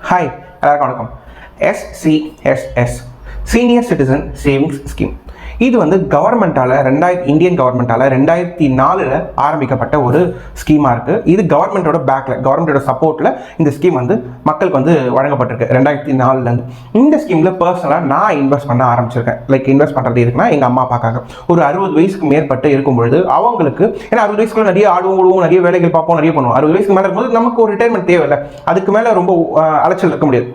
Hi, எல்லாருக்கும் வணக்கம். SCSS senior citizen savings scheme. இது வந்து கவர்மெண்ட்டால் இந்தியன் கவர்மெண்ட்டால் 2004 ஆரம்பிக்கப்பட்ட ஒரு ஸ்கீமாக இருக்குது. இது கவர்மெண்ட்டோட கவர்மெண்ட்டோட சப்போர்ட்டில் இந்த ஸ்கீம் வந்து மக்களுக்கு வந்து வழங்கப்பட்டிருக்கு 2004. இந்த ஸ்கீமில் பர்சனலாக நான் இன்வெஸ்ட் பண்ண ஆரம்பிச்சிருக்கேன். இன்வெஸ்ட் பண்ணுறது இருக்குன்னா எங்கள் அம்மா அப்பாக்காக ஒரு 60 வயசுக்கு மேற்பட்டு இருக்கும்பொழுது அவங்களுக்கு, ஏன்னா 60 வயசுக்குள்ள நிறைய ஆடுவோம், நிறைய வேலைகள் பார்ப்போம், நிறைய பண்ணுவோம். 60 வயசுக்கு மேலே இருக்கும்போது நமக்கு ஒரு ரிட்டைர்மெண்ட் தேவையில்லை, அதுக்கு மேலே ரொம்ப அலைச்சல் இருக்க முடியாது.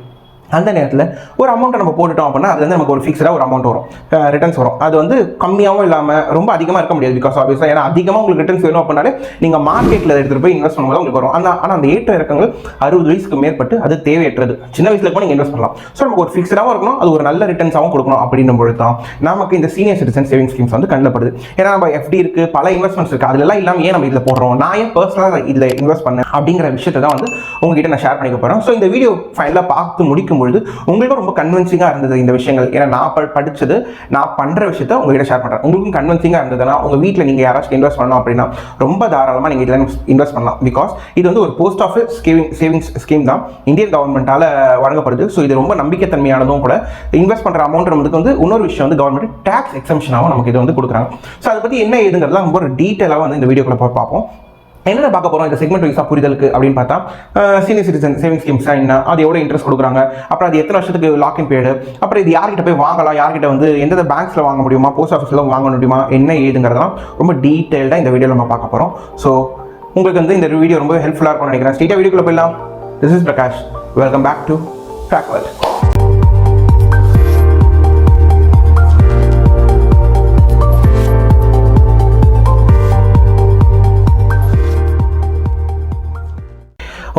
அந்த நேரத்தில் ஒரு அமௌண்ட்டை நம்ம போட்டுட்டோம் அப்படின்னா அது வந்து நமக்கு ஒரு ஃபிக்ஸடாக ஒரு அமௌண்ட் வரும், ரிட்டர்ன்ஸ் வரும். அது வந்து கம்மியாகவும் இல்லாமல் ரொம்ப அதிகமாக இருக்க முடியாது. பிகாஸ் ஆப்வியஸாக ஏன்னா அதிகமாக உங்களுக்கு ரிட்டர்ன்ஸ் வேணும் அப்படின்னாலே நீங்கள் மார்க்கெட்டில் எடுத்துகிட்டு போய் இன்வெஸ்ட் பண்ணும்போது உங்களுக்கு வரும். ஆனால் அந்த ஏற்ற இறக்கங்கள் 60 வயசுக்கு மேற்பட்டு அது தேவையற்றது. சின்ன வயசில் கூட நீங்கள் இன்வெஸ்ட் பண்ணலாம். ஸோ நமக்கு ஒரு ஃபிக்ஸடாகவும் இருக்கணும், அது ஒரு நல்ல ரிட்டர்ன்ஸாகவும் கொடுக்கணும். அப்படின்னும் பொழுது தான் நமக்கு இந்த சீனியர் சிட்டிசன் சேவிங் ஸ்கீம்ஸ் வந்து கண்டப்படுது. ஏன்னா நம்ம FD இருக்குது, பல இன்வெஸ்ட்மெண்ட்ஸ் இருக்குது, அதெல்லாம் இல்லாமல் ஏன் நம்ம இதில் போடுறோம், நான் ஏன் பர்சனலாக இதில் இன்வெஸ்ட் பண்ணேன் அப்படிங்கிற விஷயத்தை தான் வந்து உங்ககிட்ட நான் ஷேர் பண்ணிக்க போகிறேன். ஸோ இந்த வீடியோ ஃபைனலாக பார்த்து முடிக்கும் பொழுது உங்களுக்கு ரொம்ப கன்வின்சிங்காக இருந்தது இந்த விஷயங்கள். ஏன்னா நான் படித்தது, நான் பண்ணுற விஷயத்த உங்ககிட்ட ஷேர் பண்ணுறேன். உங்களுக்கும் கன்வின்சிங்காக இருந்ததுன்னா உங்கள் வீட்டில் நீங்கள் யாராச்சும் இன்வெஸ்ட் பண்ணணும் அப்படின்னா ரொம்ப தாராளமாக நீங்கள் இதில் இன்வெஸ்ட் பண்ணலாம். பிகாஸ் இது வந்து ஒரு போஸ்ட் ஆஃபீஸ் சேவிங்ஸ் ஸ்கீம் தான், இந்தியன் கவர்மெண்ட்டால் வழங்கப்படுது. ஸோ இது ரொம்ப நம்பிக்கைத்தன்மையானதும் கூட. இன்வெஸ்ட் பண்ணுற அமௌண்ட் நமக்கு வந்து இன்னொரு விஷயம் வந்து கவர்மெண்ட் டேக்ஸ் எக்ஸம்ஷனாகவும் நமக்கு இது வந்து கொடுக்குறாங்க. ஸோ அதை பற்றி என்ன ஏதுங்கிறதுலாம் ரொம்ப ஒரு டீட்டெயிலாக வந்து இந்த வீடியோக்குள்ள பார்ப்போம். என்ன பார்க்க போகிறோம் இந்த செக்மெண்ட் வைஸாக புரிதலுக்கு அப்படின்னு பார்த்தா, சீனியர் சிட்டிசன் சேவிங் ஸ்கீம்ஸ் என்ன, அது எவ்வளோ இன்ட்ரெஸ்ட் கொடுக்குறாங்க, அப்புறம் அது எத்தனை வருஷத்துக்கு லாக்இன் பீரியடு, அப்புறம் இது யார்கிட்ட போய் வாங்கலாம், யார்கிட்ட வந்து எந்தெந்த பேங்க்ஸில் வாங்க முடியுமா, போஸ்ட் ஆஃபீஸில் வாங்க முடியுமா, என்ன ஏதுங்கிறதெல்லாம் ரொம்ப டீட்டெயில்டாக இந்த வீடியோவில் நம்ம பார்க்க போகிறோம். ஸோ உங்களுக்கு வந்து இந்த வீடியோ ரொம்ப ஹெல்ப்ஃபுல்லாக இருக்கும்னு நினைக்கிறேன். ஸ்ட்ரெயிட்டாக வீடியோக்குள்ள போயிடலாம். This is Prakash. Welcome back to track world.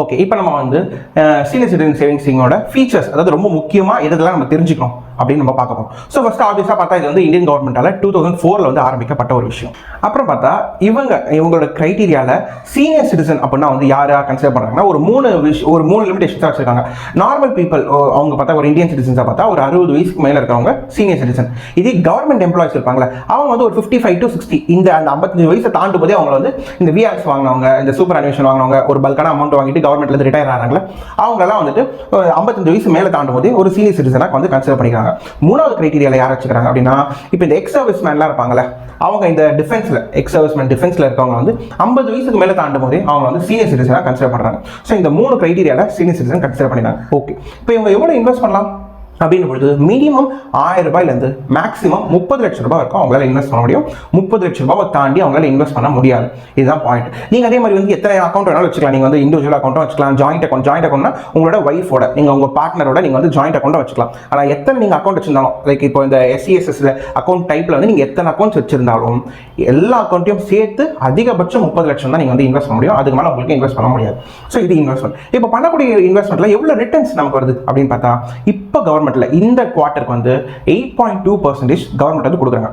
Okay, இப்போ நம்ம வந்து சீனியர் சிட்டிசன் சேவிங் ஸ்கீமோட ஃபீச்சர்ஸ், அதாவது ரொம்ப முக்கியமாக இதெல்லாம் நம்ம தெரிஞ்சுக்கணும் அப்படின்னு நம்ம பார்க்க போகிறோம். ஸோ ஃபர்ஸ்ட் ஆப்வியஸாக பார்த்தா இது வந்து இந்தியன் கவர்மெண்ட்டால் 2004 வந்து ஆரம்பிக்கப்பட்ட ஒரு விஷயம். அப்புறம் பார்த்தா இவங்களோட கிரைட்டீரியாவில் சீனியர் சிட்டிசன் அப்படின்னா வந்து யாராக கன்சிடர் பண்ணுறாங்கன்னா ஒரு மூணு லிமிடேஷன்ஸாக வச்சிருக்காங்க. நார்மல் பீப்பிள் அவங்க பார்த்தா ஒரு இந்தியன் சிட்டிசன்ஸாக பார்த்தா ஒரு 60 வயசுக்கு மேலே இருக்கிறவங்க சீனியர் சிட்டிசன். இதே கவர்மெண்ட் எம்ப்ளாயிஸ் இருப்பாங்களே அவங்க வந்து ஒரு 55 to 60 அந்த 55 வயசை தாண்டும் போதே அவங்க வந்து இந்த விஆர்எஸ் வாங்கினவங்க, இந்த சூப்பர் அனிவேஷன் வாங்கினவங்க, ஒரு பல்கான அமௌண்ட் வாங்கிட்டு கவர்மெண்ட்லேருந்து ரிட்டையர் ஆகிறாங்களே அவங்கெல்லாம் வந்துட்டு 55 வயசு மேலே தாண்டும் போதே ஒரு சீனியர் சிட்டிசனாக வந்து கன்சிடர் பண்ணிக்கிறாங்க. மூணாவது கிரைட்டீரியாவில் யார் வச்சுக்கிறாங்க அப்படின்னா, இப்போ இந்த எக்ஸ் சர்வீஸ் மேன்லாம் இருப்பாங்கல்ல, அவங்க இந்த டிஃபென்ஸ்ல இருக்கவங்க வந்து 50 வயசுக்கு மேலே தாண்டும் போதே அவங்க வந்து சீனியர் சிட்டிசனாக கன்சிடர் பண்ணுறாங்க. ஸோ இந்த 3 கிரைட்டீரியாவில் சீனியர் சிட்டிசன் கன்சிடர் பண்ணிடுறாங்க. ஓகே, இப்போ இவங்க எவ்வளோ இன்வெஸ்ட் பண்ணலாம் அப்படின்னு பொழுது மினிமம் 1000 ரூபாயிலேருந்து மேக்ஸிமம் 30 லட்சம் ரூபாய் இருக்கும் அவங்களால இன்வெஸ்ட் பண்ண முடியும். 30 லட்சம் ரூபாவை தாண்டி அவங்களால இன்வெஸ்ட் பண்ண முடியாது. இதுதான் பாயிண்ட். நீங்கள் அதே மாதிரி வந்து எத்தனை அக்கௌண்ட் வேணாலும் வச்சுக்கலாம். நீங்கள் வந்து இண்டிவிஜுவல் அக்கௌண்ட்டும் வச்சுக்கலாம், ஜாயிண்ட் அக்கௌண்ட்னா உங்களோட ஒய்ஃபோட, நீங்கள் உங்கள் பார்ட்னரோட நீங்கள் வந்து ஜாயிண்ட் அக்கௌண்ட்டை வச்சுக்கலாம். ஆனால் எத்தனை நீங்கள் அக்கௌண்ட் வச்சிருந்தாலும், இப்போ இந்த SCSS அக்கௌண்ட் டைப்பில் வந்து நீங்கள் எத்தனை அக்கௌண்ட்ஸ் வச்சிருந்தாலும் எல்லா அக்கௌண்ட்டையும் சேர்த்து அதிகபட்சம் 30 லட்சம் தான் நீங்கள் வந்து இன்வெஸ்ட் பண்ண முடியும். அதுக்கு மேலே உங்களுக்கு இன்வெஸ்ட் பண்ண முடியாது. ஸோ இது இன்வெஸ்ட்மெண்ட். இப்போ பண்ணக்கூடிய இன்வெஸ்ட்மெண்ட்டில் எவ்வளோ ரிட்டர்ன்ஸ் நமக்கு வருது அப்படின்னு பார்த்தா, இப்போ கவர்மெண்ட்டில் இந்த குவார்ட்டருக்கு வந்து 8.2% கவர்மெண்ட் வந்து கொடுக்குறாங்க.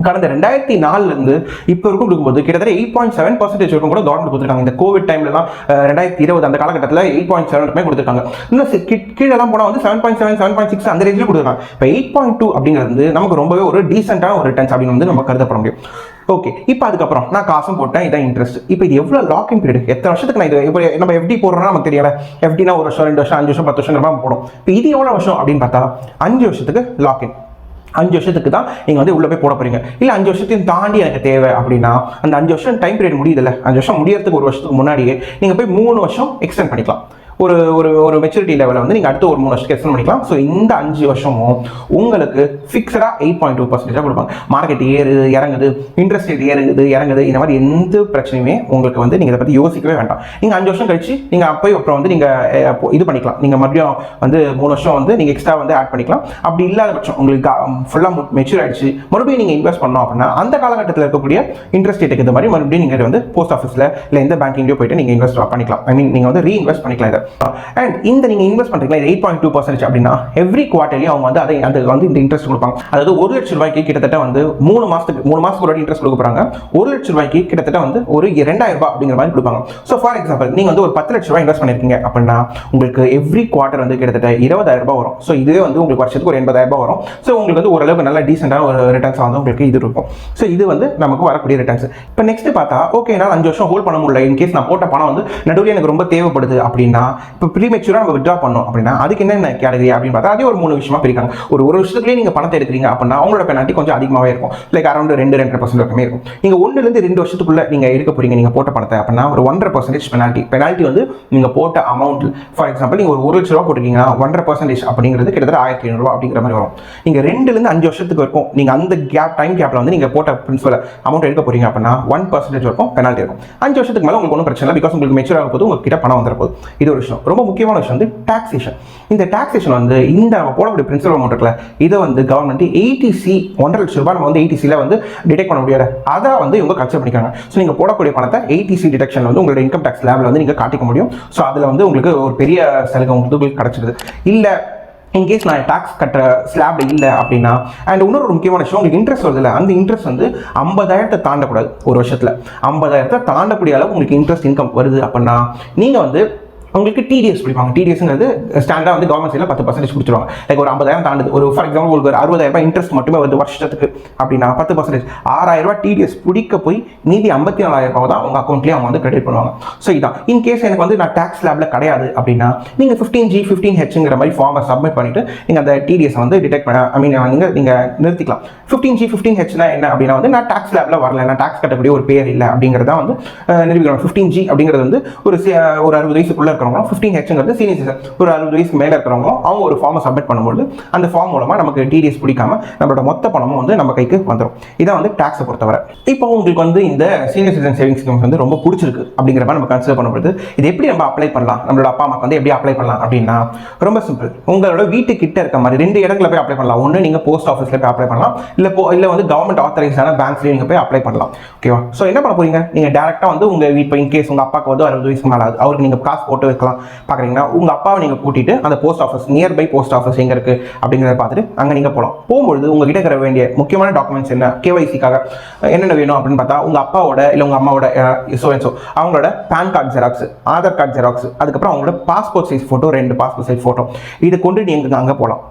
கடந்த 2004 இப்போ இருக்கும் கொடுக்கும்போது கிட்டத்தட்ட 8.7% வரைக்கும் கூட கவர்மெண்ட் கொடுத்துருக்காங்க. இந்த கோவிட் டைம்லாம் 2020 அந்த காலகட்டத்தில் 8.7 கொடுத்துருக்காங்க. இன்னும் கீழெல்லாம் போனால் வந்து 7.7, 7.6 அந்த ரேஞ்சில் கொடுத்துருக்காங்க. இப்போ 8.2 அப்படிங்கிறது நமக்கு ரொம்பவே ஒரு டீசென்டான ஒரு ரிட்டர்ன்ஸ் அப்படின்னு வந்து நம்ம கருதப்பட முடியும். ஓகே, இப்போ அதுக்கப்புறம் நான் காசும் போட்டேன், இதான் இன்ட்ரெஸ்ட். இப்போ இது எவ்வளோ லாக்கிங் பீரியட், எத்தனை வருஷத்துக்கு நான் இது இப்போ நம்ம FD போடுறோம்னா நமக்கு தெரியல. FDனா 1 வருஷம், 2 வருஷம், 5 வருஷம், 10 வருஷம் போடும். இப்போ இது எவ்வளோ வருஷம் அப்படின்னு பார்த்தா 5 வருஷத்துக்கு லாக்இன். 5 வருஷத்துக்கு தான் நீங்கள் வந்து உள்ளே போய் போட போறீங்க. இல்லை 5 வருஷத்தையும் தாண்டி எனக்கு தேவை அப்படின்னா அந்த 5 வருஷம் டைம் பீரியட் முடியுதில்ல, 5 வருஷம் முடியறதுக்கு 1 வருஷத்துக்கு முன்னாடியே நீங்கள் போய் 3 வருஷம் எக்ஸ்டெண்ட் பண்ணிக்கலாம். ஒரு மெச்சூரிட்டி லெவலில் வந்து நீங்கள் அடுத்து ஒரு 3 வருஷத்துக்கு எக்ஸ்டெண்ட் பண்ணிக்கலாம். ஸோ இந்த 5 வருஷமும் உங்களுக்கு ஃபிக்ஸடாக 8.2% கொடுப்பாங்க. மார்க்கெட் இறங்குது, இன்ட்ரெஸ்ட் ரேட் இறங்குது, இந்த மாதிரி எந்த பிரச்சனையுமே உங்களுக்கு வந்து நீங்கள் இதை பற்றி யோசிக்கவே வேண்டாம். நீங்கள் 5 வருஷம் கழிச்சு நீங்கள் அப்புறம் வந்து நீங்கள் இது பண்ணிக்கலாம். நீங்கள் மறுபடியும் வந்து 3 வருஷம் வந்து நீங்கள் எக்ஸ்ட்ரா வந்து ஆட் பண்ணிக்கலாம். அப்படி இல்லாத பட்சம் உங்களுக்கு ஃபுல்லாக மெச்சூர் ஆயிடுச்சு, மறுபடியும் நீங்கள் இன்வெஸ்ட் பண்ணோம் அப்படின்னா அந்த காலகட்டத்தில் இருக்கக்கூடிய இன்ட்ரெஸ்ட் ரேட்டுக்கு இந்த மாதிரி மறுபடியும் நீங்கள் வந்து போஸ்ட் ஆஃபீஸில் இல்லை எந்த பேங்கிங்லேயோ போயிட்டு நீங்கள் இன்வெஸ்ட் பண்ணிக்கலாம். நீங்கள் வந்து ரீஇன்வெஸ்ட் பண்ணிக்கலாம். அண்ட் இந்த நீங்க இன்வெஸ்ட் பண்றீங்களா 8.2% அப்படின்னா எவ்ரி குவார்டர்லி அவங்க வந்து அதை வந்து இந்த இன்ட்ரெஸ்ட் கொடுப்பாங்க. அதாவது 1 லட்சம் ரூபாய்க்கு கிட்டத்தட்ட வந்து 3 மாசத்துக்கு ஒரு இன்ட்ரெஸ்ட் கொடுக்க போறாங்க. 1 லட்சம் ரூபாய்க்கு கிட்டத்தட்ட வந்து ஒரு 2000 ரூபாய் அப்படிங்கிற மாதிரி கொடுப்பாங்க. ஸோ ஃபார் எக்ஸாம்பிள் நீங்க வந்து ஒரு 10 லட்சம் ரூபாய் இன்வெஸ்ட் பண்ணிருக்கீங்க அப்படின்னா உங்களுக்கு எவ்ரி குவார்டர் வந்து கிட்டத்தட்ட 20,000 ரூபாய் வரும். ஸோ இதுவே வந்து உங்களுக்கு வருஷத்துக்கு ஒரு 80,000 ரூபாய் வரும். ஸோ உங்களுக்கு வந்து ஓரளவுக்கு நல்ல டீசென்டான ஒரு ரிட்டர்ன்ஸ் வந்து உங்களுக்கு இது இருக்கும். ஸோ இது வந்து நமக்கு வரக்கூடிய ரிட்டர்ன்ஸ். இப்போ நெக்ஸ்ட் பார்த்தா ஓகே, என்னால் 5 வருஷம் ஹோல்ட் பண்ண முடியல, இன்கேஸ் நான் போட்ட பணம் வந்து நடுவில் எனக்கு ரொம்ப தேவைப்படுது அப்படின்னா இப்போ ப்ரீமெச்சூராக நம்ம வித்ட்ரா பண்ணோம் அப்படின்னா அதுக்கு என்னென்ன கேட்டகரி அப்படின்னு பார்த்தா அதே ஒரு 3 விஷயமா பிரிக்காங்க. ஒரு வருஷத்துலேயே நீங்கள் பணத்தை எடுக்கிறீங்க அப்படின்னா அவங்களோட பெனால்ட்டி கொஞ்சம் அதிகமாகவே இருக்கும். லைக் அரௌண்ட் 2-2.5% வரைக்குமே இருக்கும். நீங்கள் 1-2 வருஷத்துக்குள்ள நீங்கள் எடுக்க போறீங்க நீங்கள் போட்ட பணத்தை அப்படின்னா ஒரு 1.5% பெனால்ட்டி வந்து நீங்கள் போட்ட அமௌண்ட். ஃபார் எக்ஸாம்பிள் நீங்கள் ஒரு 1 லட்ச ரூபா போட்டிருக்கீங்கன்னா 1.5% அப்படிங்கிறது கிட்டத்தட்ட 1500 ரூபா அப்படிங்கிற மாதிரி வரும். நீங்கள் 2-5 வருஷத்துக்கு வரைக்கும் நீங்கள் அந்த டைம் கேப்ல வந்து நீங்கள் போட்ட பிரின்சிபல் அமௌண்ட் எடுக்க போறீங்க அப்படின்னா 1% வரைக்கும் பெனால்ட்டி இருக்கும். 5 வருஷத்துக்கு மேலே உங்களுக்கு ஒன்றும் பிரச்சனை இல்லை. பிகாஸ் உங்களுக்கு மெச்சூர் ஆகும் போது உங்ககிட்ட பணம் வந்துட போகுது. இது ஒரு விஷயம். ரொம்ப முக்கியமான விஷயம் வந்து டாக்ஸேஷன். இந்த டாக்ஸேஷன் வந்து இந்த போடக்கூடிய பிரின்சிபல் அமௌண்ட் இருக்குல்ல, இதை வந்து கவர்மெண்ட் ஏடிசி 1.5 லட்ச ரூபாய் நம்ம வந்து ஏடிசியில் வந்து டிடெக்ட் பண்ண முடியாது. அதை வந்து இவங்க கல்ச்சர் பண்ணிக்காங்க. ஸோ நீங்கள் போடக்கூடிய பணத்தை ஏடிசி டிடெக்ஷன் வந்து உங்களோட இன்கம் டேக்ஸ் லேபில் வந்து நீங்கள் காட்டிக்க முடியும். ஸோ அதில் வந்து உங்களுக்கு ஒரு பெரிய சலுகை உங்களுக்கு கிடைச்சிருது. இல்லை இன்கேஸ் நான் டாக்ஸ் கட்டுற ஸ்லாப்ல இல்லை அப்படின்னா, அண்ட் இன்னொரு முக்கியமான விஷயம், உங்களுக்கு இன்ட்ரெஸ்ட் வருது இல்லை, அந்த இன்ட்ரெஸ்ட் வந்து 50,000 தாண்டக்கூடாது. ஒரு வருஷத்தில் 50,000 தாண்டக்கூடிய அளவு உங்களுக்கு இன்ட்ரெஸ்ட் இன்கம் வருது அப்படின்னா நீங்கள் வந்து உங்களுக்கு டிடிஎஸ் பிடிப்பாங்க. டிடிஎஸ்ங்கிறது ஸ்டாண்டர்டாக வந்து கவர்மெண்ட் சைடில் 10% பிடிச்சிருவாங்க. லைக் ஒரு 50,000 தாண்டுது, ஒரு ஃபார் எக்ஸாம்பிள் உங்களுக்கு ஒரு 60,000 ரூபாய் இன்ட்ரெஸ்ட் மட்டுமே வருது வருஷத்துக்கு அப்படின்னா 10% 6,000 ரூபாய் டிடிஎஸ் பிடிக்க போய் மீதி 54,000 ரூபாய் தான் உங்கள் அக்கௌண்ட்லேயே அவங்க வந்து கிரெடிட் பண்ணுவாங்க. ஸோ இதான் இன்கேஸ் எனக்கு வந்து நான் டாக்ஸ் லேபில் கிடையாது அப்படின்னா நீங்கள் 15G 15Hங்கிற மாதிரி ஃபார்மை சப்மிட் பண்ணிட்டு நீங்கள் அந்த டிடிஎஸ் வந்து டிடெக்ட் பண்ண நீங்கள் நிறுத்திக்கலாம். 15G 15Hனா என்ன அப்படின்னா வந்து நான் டாக்ஸ் லேபில் வரல, நான் டாக்ஸ் கட்டக்கூடிய ஒரு பேர் இல்லை அப்படிங்கிறத வந்து நிரூபிக்கணும். 15G அப்படிங்கிறது வந்து ஒரு 60 வயசுக்குள்ள 15Hங்கிறது சீனியர் சிட்டிசன், ஒரு 60 வயசுக்கு மேலே இருக்கிறவங்க அவங்க ஒரு ஃபார்மை சப்மிட் பண்ணும்போது அந்த ஃபார்ம் மூலமாக நமக்கு டிடிஎஸ் பிடிக்காம நம்மளோட மொத்த பணமும் வந்து நம்ம கைக்கு வந்துடும். இதான் வந்து டாக்ஸை பொறுத்தவரை. இப்போ உங்களுக்கு வந்து இந்த சீனியர் சிட்டிசன் சேவிங்ஸ் ஸ்கீம்ஸ் வந்து ரொம்ப பிடிச்சிருக்கு அப்படிங்கிற மாதிரி நம்ம கன்சிடர் பண்ணும்போது இது எப்படி நம்ம அப்ளை பண்ணலாம், நம்மளோட அப்பா அம்மாக்கு வந்து எப்படி அப்ளை பண்ணலாம் அப்படின்னா ரொம்ப சிம்பிள். உங்களோட வீட்டு கிட்ட இருக்க மாதிரி 2 இடங்களில் போய் அப்ளை பண்ணலாம். ஒன்று நீங்கள் போஸ்ட் ஆஃபீஸில் போய் அப்ளை பண்ணலாம், இல்லை வந்து கவர்மெண்ட் ஆத்தரைஸான பேங்க்ஸ்லேயே நீங்கள் போய் அப்ளை பண்ணலாம். ஓகேவா? ஸோ என்ன பண்ண போறீங்க, நீங்கள் டேரெக்டாக வந்து உங்கள் இப்போ இன்கேஸ் உங்கள் அப்பாவுக்கு வந்து 60 வயசுக்கு மேலே ஆகுது, அவருக்கு நீங்கள் காசு போட்டு வைக்கலாம் பார்க்குறீங்கன்னா உங்கள் அப்பாவை நீங்கள் கூட்டிட்டு அந்த post office nearby post office எங்கே இருக்குது அப்படிங்கிறத பார்த்துட்டு அங்கே நீங்கள் போகலாம். போகும்பொழுது உங்ககிட்ட இருக்கிற வேண்டிய முக்கியமான டாக்குமெண்ட்ஸ் என்ன, கேஒய்சிக்காக என்னென்ன வேணும் அப்படின்னு பார்த்தா உங்கள் அப்பாவோட இல்லை உங்கள் அம்மாவோட அவங்களோட pan card xerox, Aadhaar card xerox, அதுக்கப்புறம் அவங்களோட passport size photo, 2 passport size photo, இதை கொண்டு நீங்கள் அங்கே போகலாம்.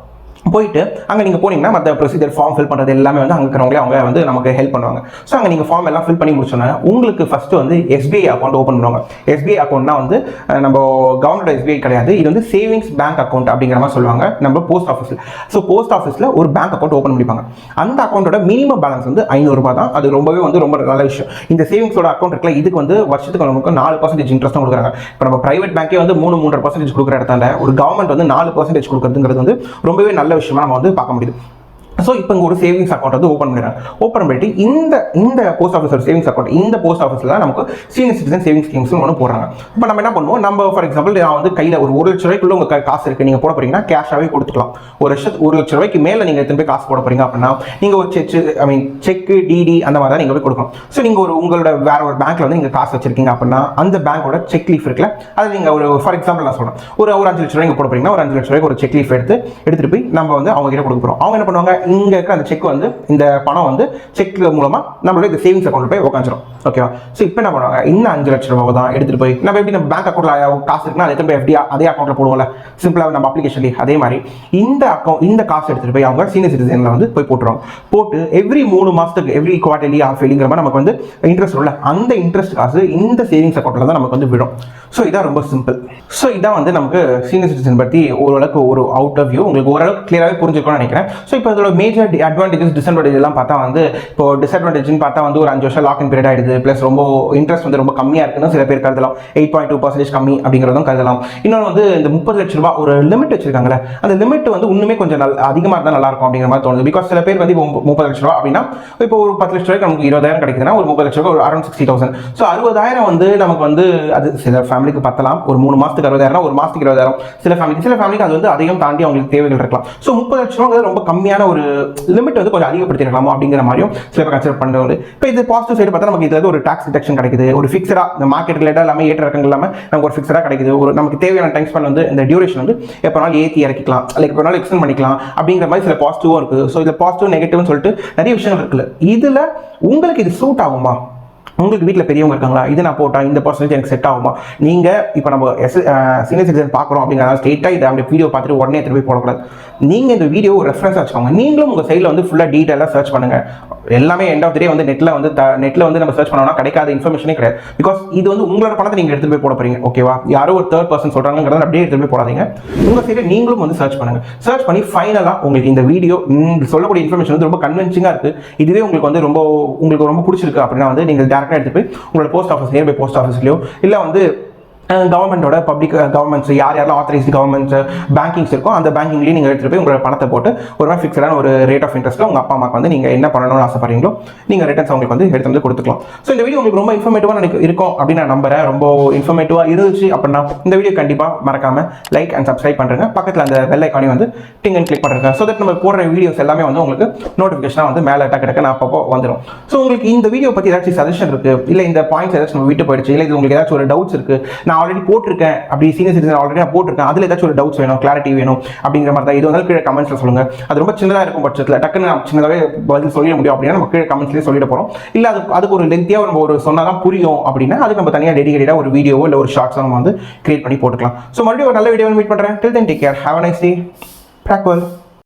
போயிட்டு அங்கே நீங்கள் போனீங்கன்னா மற்ற ப்ரொசீஜர் ஃபார்ம் ஃபில் பண்ணுறது எல்லாமே வந்து அங்கே இருக்கிறவங்களே அவங்க வந்து நமக்கு ஹெல்ப் பண்ணுவாங்க. ஸோ அங்கே நீங்கள் ஃபார்ம் எல்லாம் ஃபில் பண்ணி முடிச்சோன்னா உங்களுக்கு ஃபஸ்ட்டு வந்து SBI அக்கௌண்ட் ஓப்பன் பண்ணுவாங்க. SBI அக்கௌண்ட்னா வந்து நம்ம கவர்மெண்ட் SBI கிடையாது, இது வந்து சேவிங்ஸ் பேங்க் அக்கௌண்ட் அப்படிங்கிற மாதிரி சொல்லுவாங்க நம்ம போஸ்ட் ஆஃபீஸில். ஸோ போஸ்ட் ஆஃபீஸில் ஒரு பேங்க் அக்கௌண்ட் ஓப்பன் பண்ணிப்பாங்க. அந்த அக்கௌண்ட்டோட மினிமம் பேலன்ஸ் வந்து 500 ரூபாய் தான். அது ரொம்பவே வந்து ரொம்ப நல்ல விஷயம். இந்த சேவிங்ஸோட அக்கௌண்ட் இருக்குல்ல, இதுக்கு வந்து வருஷத்துக்கு நமக்கு 4% இன்ட்ரெஸ்ட் கொடுக்குறாங்க. இப்போ நம்ம பிரைவேட் பேங்கே வந்து 3-3.5% கொடுக்குற இடத்துல ஒரு கவர்மெண்ட் வந்து 4% கொடுக்குறதுங்கிறது வந்து ரொம்பவே நல்ல விஷயமா நம்ம வந்து பார்க்க முடியுது. ஸோ இப்போ இங்கே ஒரு சேவிங்ஸ் அக்கௌண்ட் வந்து ஓப்பன் பண்ணிடுறாங்க. ஓப்பன் பண்ணிட்டு இந்த போஸ்ட் ஆஃபீஸர் சேவிங்ஸ் அக்கௌண்ட், இந்த போஸ்ட் ஆஃபீஸில் தான் நமக்கு சீனியர் சிட்டிசன் சேவிங்ஸ் ஸ்கீம்ஸ் ஒன்று போடுறாங்க. இப்போ நம்ம என்ன பண்ணுவோம், நம்ம ஃபார் எக்ஸாம்பிள் நான் வந்து கையில் ஒரு 1 லட்ச ரூபாய்க்குள்ள உங்கள் காசு இருக்குது, நீங்கள் போட போறீங்கன்னா கேஷாகவே கொடுத்துக்கலாம். 1 லட்ச ரூபாய்க்கு மேலே நீங்கள் திரும்பி காசு போட போறீங்க அப்படின்னா நீங்கள் ஒரு செக்கு டிடி அந்த மாதிரி தான் நீங்கள் போய் கொடுக்கணும். ஸோ நீங்கள் உங்களோட வேற ஒரு பேங்க்ல வந்து நீங்கள் காசு வச்சிருக்கீங்க அப்படின்னா அந்த பேங்கோட செக் லீஃப் இருக்குல்ல, அது நீங்கள் ஒரு ஃபார் எக்ஸாம்பிள் நான் சொல்கிறேன், ஒரு 5 லட்ச ரூபாய்க்கு போட போறீங்கன்னா ஒரு 5 லட்ச ரூபாய்க்கு ஒரு செக் லீஃப் எடுத்துட்டு போய் நம்ம வந்து அவங்க கிட்ட கொடுக்க போகிறோம். அவங்க என்ன பண்ணுவாங்க, இங்கே இருக்கிற அந்த செக் வந்து இந்த பணம் வந்து செக் மூலமா நம்மளோட இந்த சேவிங்ஸ் அக்கௌண்ட் போய் உட்காந்துரும். ஓகேவா? ஸோ இப்போ என்ன பண்ணுவாங்க, இந்த 5 லட்ச ரூபாய் தான் எடுத்துட்டு போய் நம்ம எப்படி நம்ம பேங்க் அக்கௌண்ட்ல காசு இருக்குன்னா அதை போய் FD அதே அக்கௌண்ட்ல போடுவோம்ல, சிம்பிளா நம்ம அப்ளிகேஷன்லேயே அதே மாதிரி இந்த காசு எடுத்துட்டு போய் அவங்க சீனியர் சிட்டிசன்ல வந்து போய் போட்டுருவாங்க. போட்டு எவ்ரி 3 மாசத்துக்கு எவ்ரி குவார்டர்லி ஆஃப் இயர்லிங்கிற மாதிரி நமக்கு வந்து இன்ட்ரெஸ்ட் உள்ள அந்த இன்ட்ரெஸ்ட் காசு இந்த சேவிங்ஸ் அக்கௌண்ட்ல தான் நமக்கு வந்து விடும். ஸோ இதான் ரொம்ப சிம்பிள். ஸோ இதான் வந்து நமக்கு சீனியர் சிட்டிசன் பற்றி ஓரளவுக்கு ஒரு அவுட் ஆஃப் வியூ உங்களுக்கு ஓரளவுக்கு கிளியராகவே புரிஞ்சுக்கணும்னு நினைக்கிறேன். ஸோ இப்போ இதோட மேஜர் அட்வான்டேஜஸ் டிஸ்அட்வான்டேஜ் எல்லாம் பார்த்தா வந்து இப்போ டிஸ்அட்வான்டேஜ்னு பார்த்தா வந்து ஒரு 5 வருஷம் லாக் இன் பீரியட் ஆயிடுது, பிளஸ் ரொம்ப இன்ட்ரெஸ்ட் வந்து ரொம்ப கம்மியாக இருக்குன்னு சில பேர் கருதலாம். 8.2% கம்மி அப்படிங்கிறதும் கருதலாம். இன்னொன்று வந்து இந்த 30 லட்ச ரூபாய் ஒரு லிமிட் வச்சிருக்காங்களே, அந்த லிமிட் வந்து இன்னுமே கொஞ்சம் அதிகமாக இருந்தால் நல்லா இருக்கும் அப்படிங்கிற மாதிரி தோணுது. பிகாஸ் சில பேர் வந்து 30 லட்ச ரூபா அப்படின்னா இப்போ ஒரு 10 லட்ச ரூபாய்க்கு நமக்கு 20,000 கிடைக்குதுன்னா ஒரு 30 லட்ச ரூபாய் ஒரு அரௌண்ட் 60,000. ஸோ 60,000 வந்து நமக்கு வந்து அது சில ஃபேமிலிக்கு பத்தலாம். ஒரு 3 மாசத்துக்கு 60,000, ஒரு மாசத்துக்கு 20,000. சில ஃபேமிலிக்கு அது வந்து அதிகம் தாண்டி அவங்களுக்கு தேவைகள் இருக்கலாம். ஸோ 30 லட்ச ரூபாய் ரொம்ப கம்மியான ஒரு லிமிட் வந்து கொஞ்சம் அதிகப்படுத்திருக்கலாமோ அப்படிங்கிற மாதிரியும் சில பேர் கன்சிடர் பண்ணுறது. இப்போ இது பாசிட்டிவ் சைடு பார்த்தா நமக்கு இது ஒரு டாக்ஸ் டிடக்ஷன் கிடைக்குது, ஒரு ஃபிக்ஸடா இந்த மார்க்கெட் ரிலேட்டட் எல்லாமே ஏற்ற இறக்கங்கள் இல்லாமல் நமக்கு ஒரு ஃபிக்ஸடா கிடைக்குது. ஒரு நமக்கு தேவையான டைம் ஸ்பெண்ட் வந்து இந்த டியூரேஷன் வந்து எப்போனாலும் ஏற்றி இறக்கிக்கலாம், லைக் எப்போனாலும் எக்ஸ்டெண்ட் பண்ணிக்கலாம் அப்படிங்கிற மாதிரி சில பாசிட்டிவும் இருக்கு. ஸோ இதில் பாசிட்டிவ் நெகட்டிவ்னு சொல்லிட்டு நிறைய விஷயங்கள் இருக்குல்ல. இதுல உங்களுக்கு இது சூட் ஆகுமா, உங்களுக்கு வீட்டில் பெரியவங்க இருக்காங்களா, இது நான் போட்டால் இந்த பர்சன்டேஜ் எனக்கு செட் ஆகுமா? நீங்கள் இப்போ நம்ம சீனியர் சிட்டிசன் பார்க்குறோம் அப்படிங்கிறத ஸ்ட்ரெயிட்டாக இதை அப்படி வீடியோ பார்த்துட்டு உடனே திருப்பி போடக்கூடாது. நீங்கள் இந்த வீடியோ ரெஃபரன்ஸ் வச்சுக்கோங்க. நீங்களும் உங்கள் சைடில் வந்து ஃபுல்லாக டீட்டெயிலாக சர்ச் பண்ணுங்கள். எல்லாமே எண்ட் ஆஃப் தி டே வந்து நெட்டில் வந்து நம்ம சர்ச் பண்ணோம்னா கிடைக்காத இன்ஃபர்மேஷனே கிடையாது. பிகாஸ் இது வந்து உங்களோட பணத்தை நீங்கள் எடுத்துகிட்டு போய் போட போறீங்க. ஓகேவா? யாரோ ஒரு தேர்ட் பர்சன் சொல்கிறாங்கிறத அப்படியே எடுத்துகிட்டு போய் போடாதீங்க. உங்கள் சைடு நீங்களும் வந்து சர்ச் பண்ணுங்க. சர்ச் பண்ணி ஃபைனலாக உங்களுக்கு இந்த வீடியோ சொல்லக்கூடிய இன்ஃபர்மேஷன் வந்து ரொம்ப கன்வின்சிங்காக இருக்குது, இதுவே உங்களுக்கு வந்து உங்களுக்கு ரொம்ப பிடிச்சிருக்கு அப்படின்னா வந்து நீங்கள் டேரக்டாக எடுத்து போய் உங்களோட போஸ்ட் ஆஃபீஸ், நியர்பை போஸ்ட் ஆஃபீஸ்லையோ இல்லை வந்து கவர்மெண்டோட பப்ளிக் கவர்மெண்ட்ஸ் யாரெல்லாம் ஆத்தரைஸ்டு கவர்மெண்ட்ஸ் பேங்கிங்ஸ் இருக்கும் அந்த பேங்கிங்லேயும் நீங்கள் எடுத்துகிட்டு போய் உங்களோட பணத்தை போட்டு ஒரு மாதிரி ஃபிக்ஸடான ஒரு ரேட் ஆஃப் இன்ட்ரெஸ்ட்டில் உங்கள் அப்பா அம்மாக்கு வந்து நீங்கள் என்ன பண்ணணும்னு ஆசைப்படுறீங்களோ நீங்கள் ரிட்டர்ன்ஸ் அவங்களுக்கு வந்து எடுத்து வந்து கொடுத்துக்கலாம். ஸோ இந்த வீடியோ உங்களுக்கு ரொம்ப இன்ஃபர்மேட்டிவாக இருக்கும் அப்படின்னு நான் நம்புறேன். ரொம்ப இன்ஃபர்மேட்டிவாக இருந்துச்சு அப்படின்னா இந்த வீடியோ கண்டிப்பாக மறக்காம லைக் அண்ட் சப்ஸ்கிரைப் பண்ணுறேங்க. பக்கத்தில் அந்த பெல் ஐக்கானையும் வந்து டிங் அண்ட் கிளிக் பண்ணுறேங்க. ஸோ தட் நம்ம போடுற வீடியோஸ் எல்லாமே வந்து உங்களுக்கு நோட்டிஃபிகேஷனாக வந்து மேலே டக்கு நான் அப்பப்போ வந்துடும். ஸோ உங்களுக்கு இந்த வீடியோ பற்றி ஏதாச்சும் சஜஷன் இருக்குது, இல்லை இந்த பாயிண்ட்ஸ் ஏதாச்சும் நம்ம விட்டு போயிடுச்சு, இல்லை இது உங்களுக்கு ஏதாச்சும் ஒரு டவுட்ஸ் இருக்குது, நான் ஆல்ரெடி போட்டிருக்கேன் அப்படி சீனியர் சிட்டிசன் ஆல்ரெடி நான் போட்டிருக்கேன், அதில் ஏதாச்சும் ஒரு டவுட்ஸ் வேணும், கிளாரிட்டி வேணும் அப்படிங்கிற மாதிரி தான் இது வந்து கீழே கமெண்ட்ஸில் சொல்லுங்கள். அது ரொம்ப சின்னதாக இருக்கும் பட்சத்தில் டக்குன்னு நம்ம சின்னதாகவே பதில் சொல்லிட முடியும் அப்படின்னா நம்ம கீழே கமெண்ட்ஸ்லேயே சொல்லிட போகிறோம். இல்லை அதுக்கு ஒரு லென்த்தியாக நம்ம ஒரு சொன்னால் தான் புரியும் அப்படின்னா அதுக்கு நம்ம தனியாக டெடிகேட்டடாக ஒரு வீடியோவோ இல்லை ஒரு ஷார்ட்ஸோ நம்ம வந்து கிரியேட் பண்ணி போட்டுக்கலாம். ஸோ மறுபடியும் ஒரு நல்ல வீடியோ மீட் பண்ணுறேன். Till then take care, have a nice day, ப்ராக்வல்.